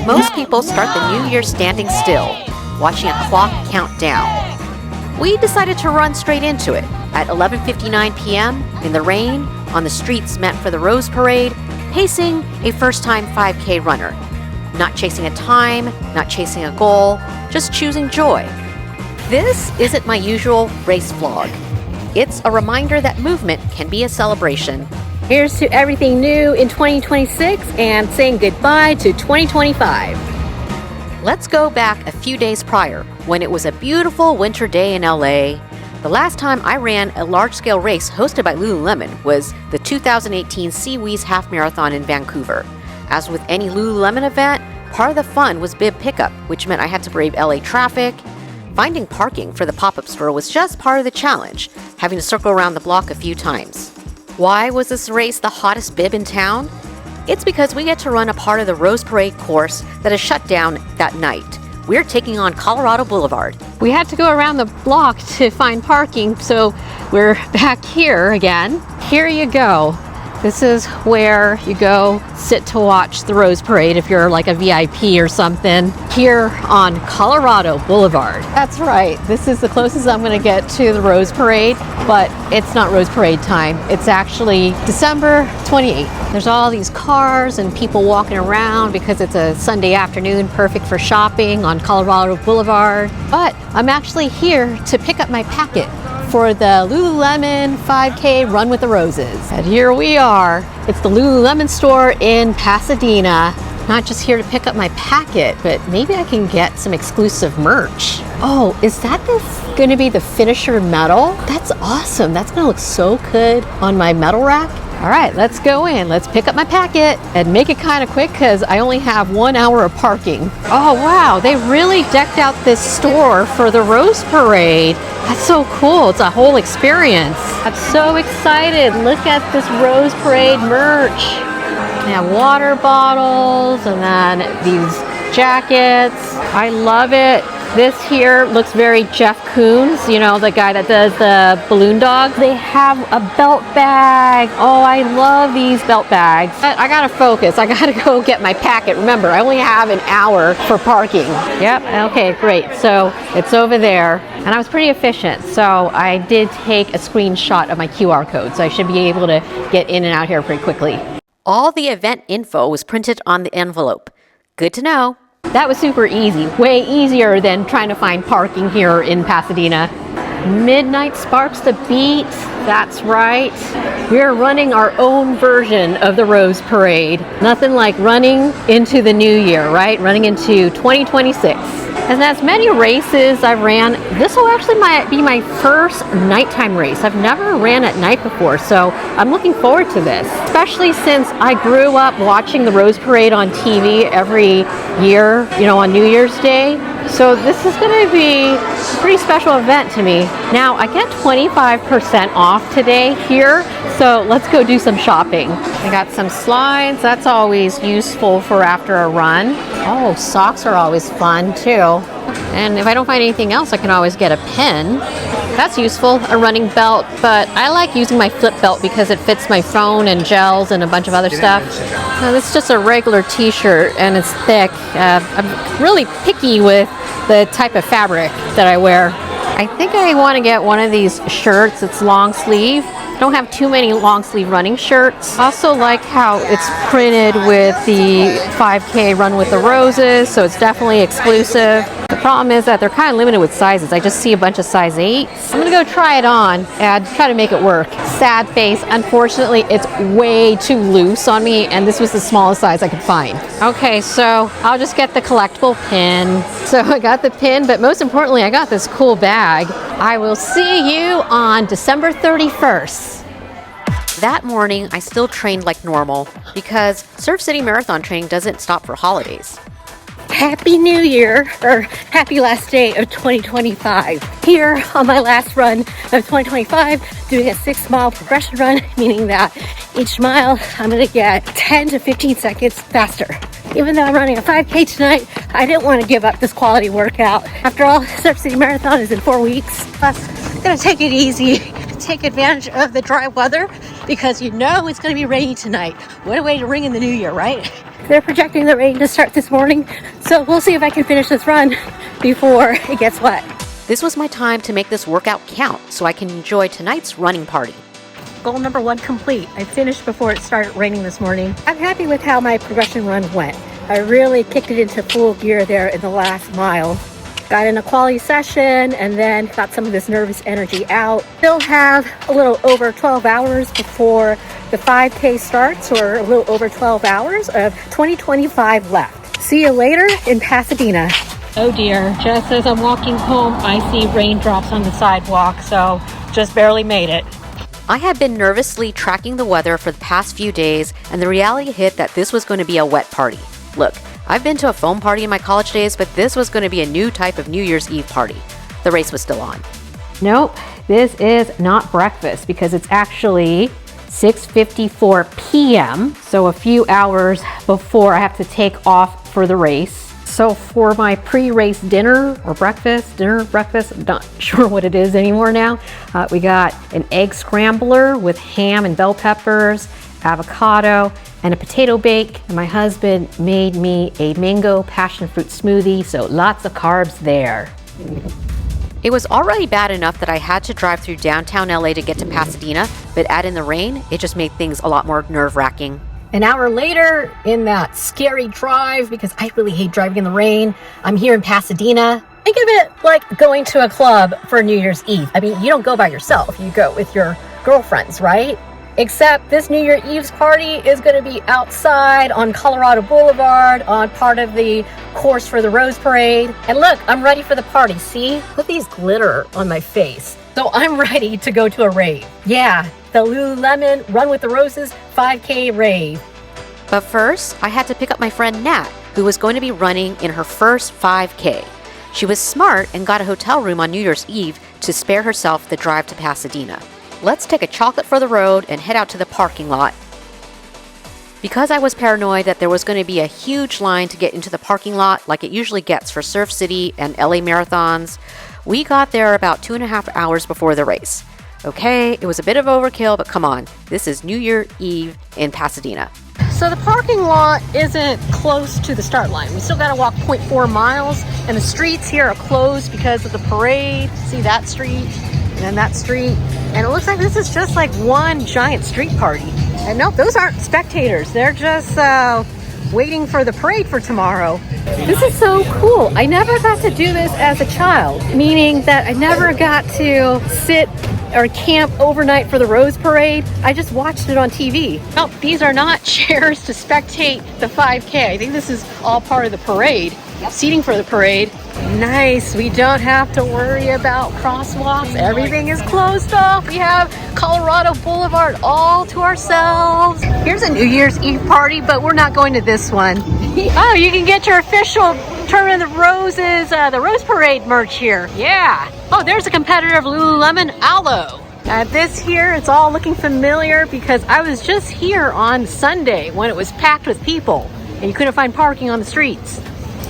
Most people start the new year standing still, watching a clock count down. We decided to run straight into it at 11:59 p.m. in the rain on the streets meant for the Rose Parade, pacing a first-time 5K runner. Not chasing a time, not chasing a goal, just choosing joy. This isn't my usual race vlog. It's a reminder that movement can be a celebration. Here's to everything new in 2026 and saying goodbye to 2025. Let's go back a few days prior when it was a beautiful winter day in LA. The last time I ran a large-scale race hosted by Lululemon was the 2018 Seawees Half Marathon in Vancouver. As with any Lululemon event, part of the fun was bib pickup, which meant I had to brave LA traffic. Finding parking for the pop-up store was just part of the challenge, having to circle around the block a few times. Why was this race the hottest bib in town? It's because we get to run a part of the Rose Parade course that is shut down that night. We're taking on Colorado Boulevard. We had to go around the block to find parking, so we're back here again. Here you go. This is where you go sit to watch the Rose Parade if you're like a VIP or something, here on Colorado Boulevard. That's right, this is the closest I'm gonna get to the Rose Parade, but it's not Rose Parade time. It's actually December 28th. There's all these cars and people walking around because it's a Sunday afternoon, perfect for shopping on Colorado Boulevard. But I'm actually here to pick up my packet for the Lululemon 5K Run with the Roses. And here we are. It's the Lululemon store in Pasadena. Not just here to pick up my packet, but maybe I can get some exclusive merch. Oh, is that gonna be the finisher medal? That's awesome. That's gonna look so good on my medal rack. All right, let's go in. Let's pick up my packet and make it kind of quick because I only have 1 hour of parking. Oh wow, they really decked out this store for the Rose Parade. That's so cool. It's a whole experience. I'm so excited. Look at this Rose Parade merch. They have water bottles and then these jackets. I love it. This here looks very Jeff Koons, you know, the guy that does the balloon dogs. They have a belt bag. Oh, I love these belt bags. But I gotta focus. I gotta go get my packet. Remember, I only have an hour for parking. Yep, okay, great. So it's over there. And I was pretty efficient. So I did take a screenshot of my QR code. So I should be able to get in and out here pretty quickly. All the event info was printed on the envelope. Good to know. That was super easy, way easier than trying to find parking here in Pasadena. Midnight sparks the beat, that's right. We're running our own version of the Rose Parade. Nothing like running into the new year, right? Running into 2026. And as many races I've ran, this will actually be my first nighttime race. I've never ran at night before, so I'm looking forward to this. Especially since I grew up watching the Rose Parade on TV every year, you know, on New Year's Day. So this is going to be a pretty special event to me. Now, I get 25% off today here, so let's go do some shopping. I got some slides. That's always useful for after a run. Oh, socks are always fun too. And if I don't find anything else, I can always get a pin. That's useful, a running belt, but I like using my flip belt because it fits my phone and gels and a bunch of other stuff. Now, this is just a regular t-shirt and it's thick. I'm really picky with the type of fabric that I wear. I think I want to get one of these shirts. It's long sleeve. I don't have too many long sleeve running shirts. I also like how it's printed with the 5K Run with the Roses, so it's definitely exclusive. The problem is that they're kind of limited with sizes. I just see a bunch of size 8s. I'm gonna go try it on and try to make it work. Sad face, unfortunately it's way too loose on me and this was the smallest size I could find. Okay, so I'll just get the collectible pin. So I got the pin, but most importantly I got this cool bag. I will see you on December 31st. That morning, I still trained like normal because Surf City Marathon training doesn't stop for holidays. Happy New Year, or happy last day of 2025. Here on my last run of 2025, doing a 6-mile progression run, meaning that each mile I'm gonna get 10 to 15 seconds faster. Even though I'm running a 5K tonight, I didn't want to give up this quality workout. After all, Surf City Marathon is in 4 weeks. Plus, I'm gonna take it easy, take advantage of the dry weather because you know it's going to be rainy tonight. What a way to ring in the new year, right? They're projecting the rain to start this morning, so we'll see if I can finish this run before it gets wet. This was my time to make this workout count so I can enjoy tonight's running party. Goal number 1 complete. I finished before it started raining this morning. I'm happy with how my progression run went. I really kicked it into full gear there in the last mile. Got in a quality session and then got some of this nervous energy out. Still have a little over 12 hours before the 5K starts, or a little over 12 hours of 2025 left. See you later in Pasadena. Oh dear, just as I'm walking home, I see raindrops on the sidewalk, so just barely made it. I had been nervously tracking the weather for the past few days, and the reality hit that this was going to be a wet party. Look, I've been to a foam party in my college days, but this was going to be a new type of New Year's Eve party. The race was still on. Nope, this is not breakfast because it's actually 6:54 p.m. So a few hours before I have to take off for the race. So for my pre-race dinner or breakfast, I'm not sure what it is anymore now. We got an egg scrambler with ham and bell peppers, avocado, and a potato bake. And my husband made me a mango passion fruit smoothie, so lots of carbs there. It was already bad enough that I had to drive through downtown LA to get to Pasadena, but add in the rain, it just made things a lot more nerve-wracking. An hour later, in that scary drive, because I really hate driving in the rain, I'm here in Pasadena. Think of it like going to a club for New Year's Eve. I mean, you don't go by yourself, you go with your girlfriends, right? Except this New Year's Eve's party is going to be outside on Colorado Boulevard on part of the course for the Rose Parade. And look, I'm ready for the party. See? Put these glitter on my face. So I'm ready to go to a rave. Yeah, the Lululemon Run with the Roses 5K rave. But first, I had to pick up my friend Nat, who was going to be running in her first 5K. She was smart and got a hotel room on New Year's Eve to spare herself the drive to Pasadena. Let's take a chocolate for the road and head out to the parking lot. Because I was paranoid that there was going to be a huge line to get into the parking lot like it usually gets for Surf City and LA marathons, we got there about 2.5 hours before the race. Okay, it was a bit of overkill, but come on, this is New Year's Eve in Pasadena. So the parking lot isn't close to the start line. We still got to walk 0.4 miles, and the streets here are closed because of the parade. See that street? And then that street. And it looks like this is just like one giant street party. And nope, those aren't spectators. They're just waiting for the parade for tomorrow. This is so cool. I never got to do this as a child, meaning that I never got to sit or camp overnight for the Rose Parade. I just watched it on TV. Oh, these are not chairs to spectate the 5K. I think this is all part of the parade. Seating for the parade. Nice. We don't have to worry about crosswalks. Everything is closed off. We have Colorado Boulevard all to ourselves. Here's a New Year's Eve party, but we're not going to this one. Oh, you can get your official Tournament of Roses, the Rose Parade merch here. Yeah. Oh, there's a competitor of Lululemon, Aloe. This here, it's all looking familiar because I was just here on Sunday when it was packed with people and you couldn't find parking on the streets.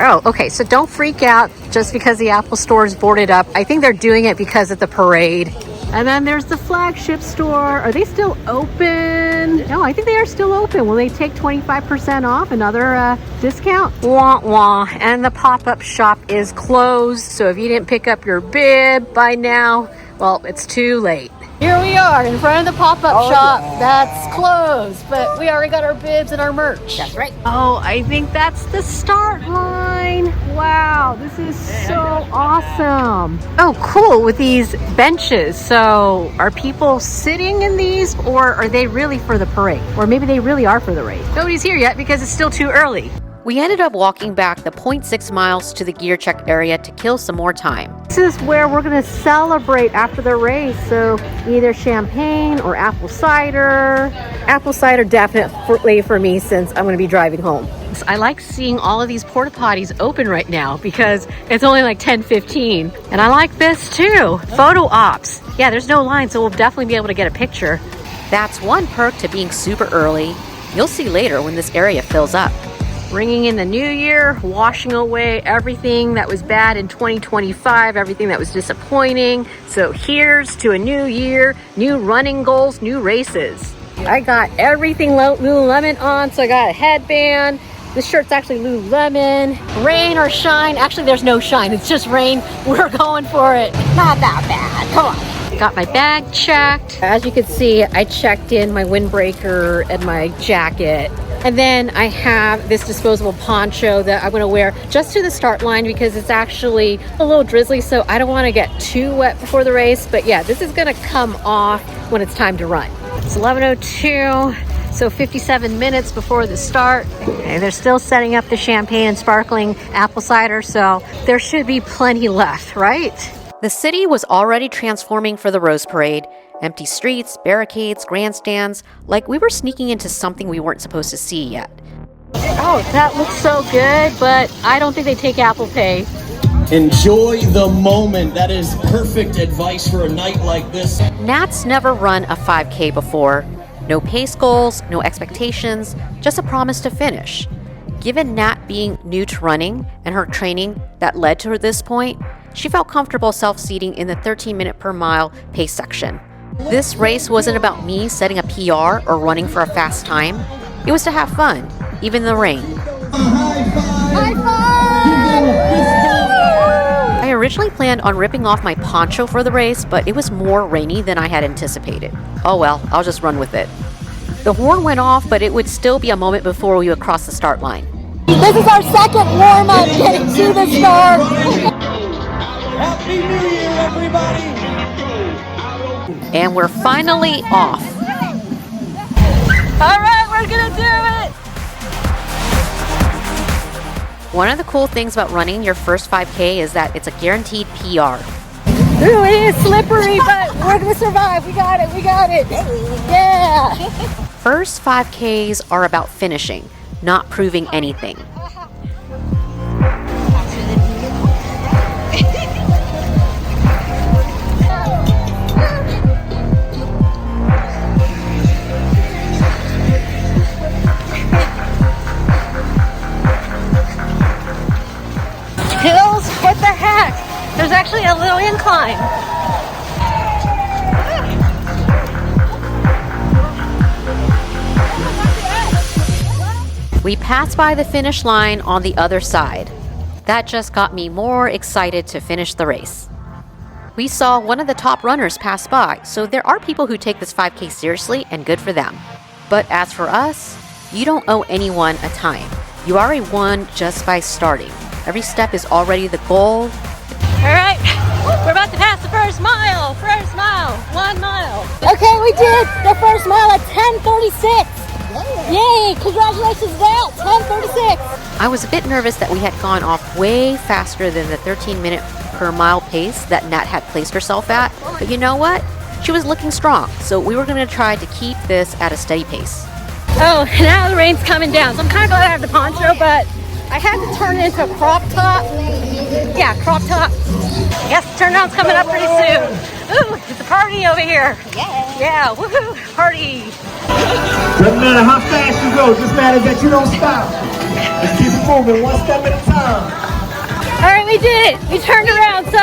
Oh, okay, so don't freak out just because the Apple store is boarded up. I think they're doing it because of the parade. And then there's the flagship store. Are they still open? No, I think they are still open. Will they take 25% off, another discount? Wah, wah. And the pop-up shop is closed. So if you didn't pick up your bib by now, well, it's too late. Here we are in front of the pop-up shop. Yeah. That's closed, but we already got our bibs and our merch. That's right. Oh, I think that's the start line. Wow, this is so awesome. Oh, cool, with these benches. So are people sitting in these, or are they really for the parade? Or maybe they really are for the race. Nobody's here yet because it's still too early. We ended up walking back the 0.6 miles to the gear check area to kill some more time. This is where we're going to celebrate after the race. So either champagne or apple cider. Apple cider definitely for me since I'm going to be driving home. I like seeing all of these porta potties open right now because it's only like 10:15. And I like this too. Photo ops. Yeah, there's no line, so we'll definitely be able to get a picture. That's one perk to being super early. You'll see later when this area fills up. Bringing in the new year, washing away everything that was bad in 2025, everything that was disappointing. So here's to a new year, new running goals, new races. I got everything Lululemon on, so I got a headband. This shirt's actually Lululemon. Rain or shine. Actually, there's no shine. It's just rain. We're going for it. Not that bad. Come on. Got my bag checked. As you can see, I checked in my windbreaker and my jacket. And then I have this disposable poncho that I'm going to wear just to the start line because it's actually a little drizzly, so I don't want to get too wet before the race. But yeah, this is going to come off when it's time to run. It's 11:02. So 57 minutes before the start. Okay, they're still setting up the champagne and sparkling apple cider, so there should be plenty left, right? The city was already transforming for the Rose Parade. Empty streets, barricades, grandstands, like we were sneaking into something we weren't supposed to see yet. Oh, that looks so good, but I don't think they take Apple Pay. Enjoy the moment. That is perfect advice for a night like this. Nat's never run a 5K before. No pace goals, no expectations, just a promise to finish. Given Nat being new to running and her training that led to this point, she felt comfortable self-seating in the 13-minute per mile pace section. This race wasn't about me setting a PR or running for a fast time. It was to have fun, even in the rain. High five! I originally planned on ripping off my poncho for the race, but it was more rainy than I had anticipated. Oh well, I'll just run with it. The horn went off, but it would still be a moment before we would cross the start line. This is our second warm-up getting to the start. Happy New Year, everybody! And we're finally off. All right, we're gonna do it! One of the cool things about running your first 5K is that it's a guaranteed PR. Ooh, it is slippery, but we're gonna survive. We got it, we got it. Yeah! First 5Ks are about finishing, not proving anything. Hills? What the heck? There's actually a little incline. We passed by the finish line on the other side. That just got me more excited to finish the race. We saw one of the top runners pass by, so there are people who take this 5K seriously, and good for them. But as for us, you don't owe anyone a time. You already won just by starting. Every step is already the goal. All right, we're about to pass the first mile. First mile, 1 mile. Okay, we did the first mile at 10:36. Yay, congratulations, Nat, 10:36. I was a bit nervous that we had gone off way faster than the 13-minute per mile pace that Nat had placed herself at. But you know what? She was looking strong, so we were going to try to keep this at a steady pace. Oh, now the rain's coming down, so I'm kind of glad I have the poncho, but I had to turn it into a crop top. Yeah, crop top. Yes, turnaround's coming up pretty soon. Ooh, it's a party over here. Yeah, woohoo, party. Doesn't matter how fast you go, just matters that you don't stop. Just keep moving one step at a time. All right, we did it. We turned around, so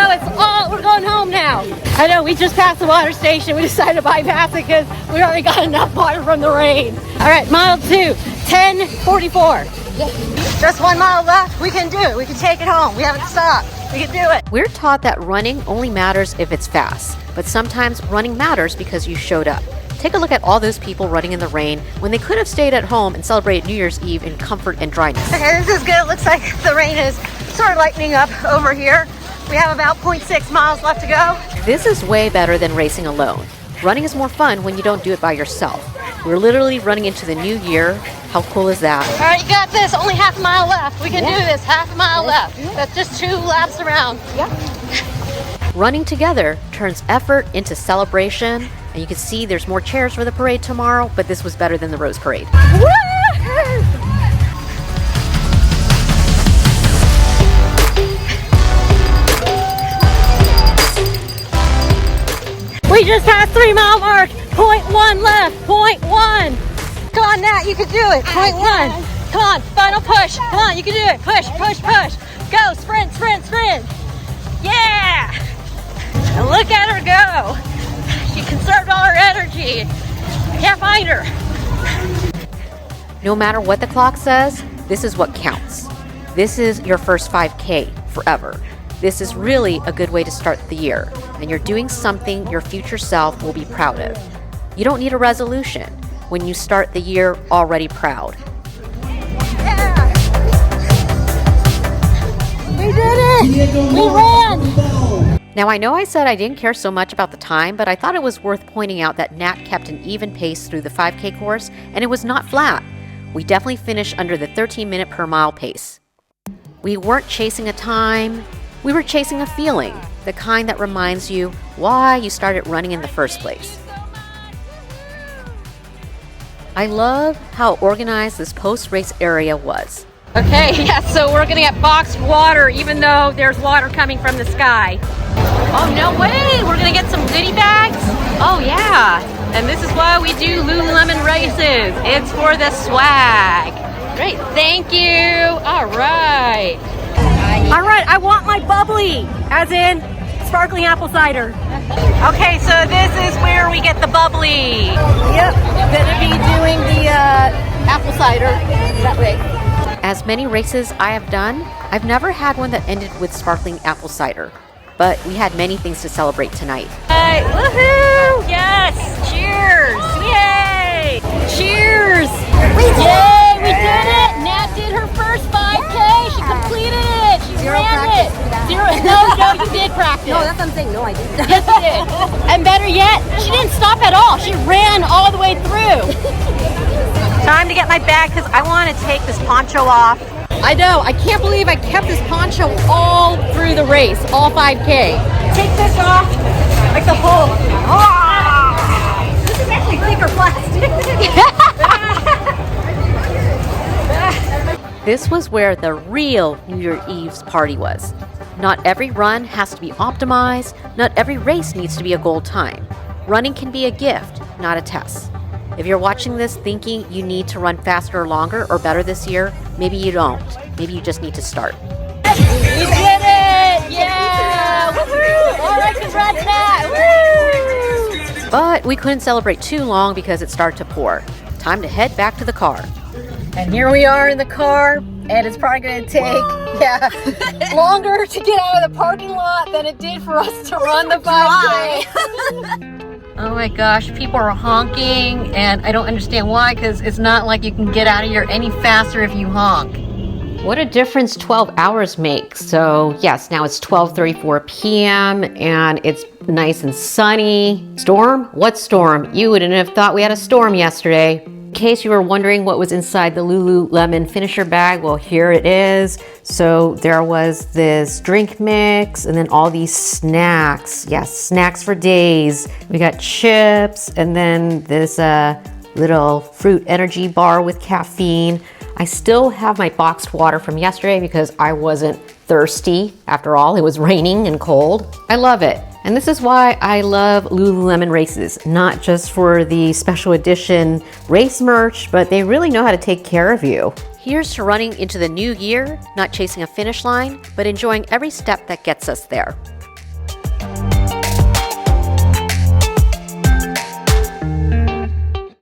we're going home now. I know, we just passed the water station. We decided to bypass it because we already got enough water from the rain. All right, mile 2, 10:44. Just 1 mile left. We can do it. We can take it home. We haven't stopped. We can do it. We're taught that running only matters if it's fast, but sometimes running matters because you showed up. Take a look at all those people running in the rain when they could have stayed at home and celebrated New Year's Eve in comfort and dryness. Okay, this is good. It looks like the rain is sort of lightening up over here. We have about 0.6 miles left to go. This is way better than racing alone. Running is more fun when you don't do it by yourself. We're literally running into the new year. How cool is that? All right, you got this. Only half a mile left. We can do this. Half a mile left. That's just 2 laps around. Yep. Running together turns effort into celebration, and you can see there's more chairs for the parade tomorrow, but this was better than the Rose Parade. We just passed 3 mile mark. 0.1 left. 0.1. Come on, Nat, you can do it. 0.1. Come on, final push. Come on, you can do it. Push, push, push. Go, sprint, sprint, sprint. Yeah. And look at her go. She conserved all her energy. Can't find her. No matter what the clock says, this is what counts. This is your first 5K forever. This is really a good way to start the year, and you're doing something your future self will be proud of. You don't need a resolution when you start the year already proud. Yeah. We did it! We ran! Now, I know I said I didn't care so much about the time, but I thought it was worth pointing out that Nat kept an even pace through the 5K course, and it was not flat. We definitely finished under the 13-minute per mile pace. We weren't chasing a time, we were chasing a feeling, the kind that reminds you why you started running in the first place. I love how organized this post-race area was. Okay, yeah, so we're gonna get boxed water even though there's water coming from the sky. Oh, no way! We're gonna get some goodie bags? Oh, yeah. And this is why we do Lululemon races. It's for the swag. Great, thank you. All right. All right, I want my bubbly, as in sparkling apple cider. Okay, so this is where we get the bubbly. Yep, gonna be doing the apple cider that way. As many races I have done, I've never had one that ended with sparkling apple cider. But we had many things to celebrate tonight. Hey, woohoo! Yes! Cheers! Yay! Cheers! Yay! We did it! Nat did her first 5K. She completed it. She ran it. Zero. No, you did practice. No, that's what I'm saying. No, I didn't. Yes, you did. And better yet, she didn't stop at all. She ran all the way through. Time to get my bag because I want to take this poncho off. I know. I can't believe I kept this poncho all through the race, all 5K. Take this off, like the whole. Oh! This is actually thicker plastic. This was where the real New Year's Eve's party was. Not every run has to be optimized. Not every race needs to be a goal time. Running can be a gift, not a test. If you're watching this thinking you need to run faster or longer or better this year, maybe you don't. Maybe you just need to start. We did it! Yeah! Woohoo! All right, congrats, Nat! Woo! But we couldn't celebrate too long because it started to pour. Time to head back to the car. And here we are in the car, and it's probably going to take, longer to get out of the parking lot than it did for us to run the 5K. Oh my gosh, people are honking, and I don't understand why, because it's not like you can get out of here any faster if you honk. What a difference 12 hours make. So yes, now it's 12:34 p.m. and it's nice and sunny. Storm? What storm? You wouldn't have thought we had a storm yesterday. In case you were wondering what was inside the Lululemon finisher bag, well, here it is. So there was this drink mix and then all these snacks. Yes, snacks for days. We got chips and then this little fruit energy bar with caffeine. I still have my boxed water from yesterday because I wasn't thirsty. After all, it was raining and cold. I love it. And this is why I love Lululemon races, not just for the special edition race merch, but they really know how to take care of you. Here's to running into the new year, not chasing a finish line, but enjoying every step that gets us there.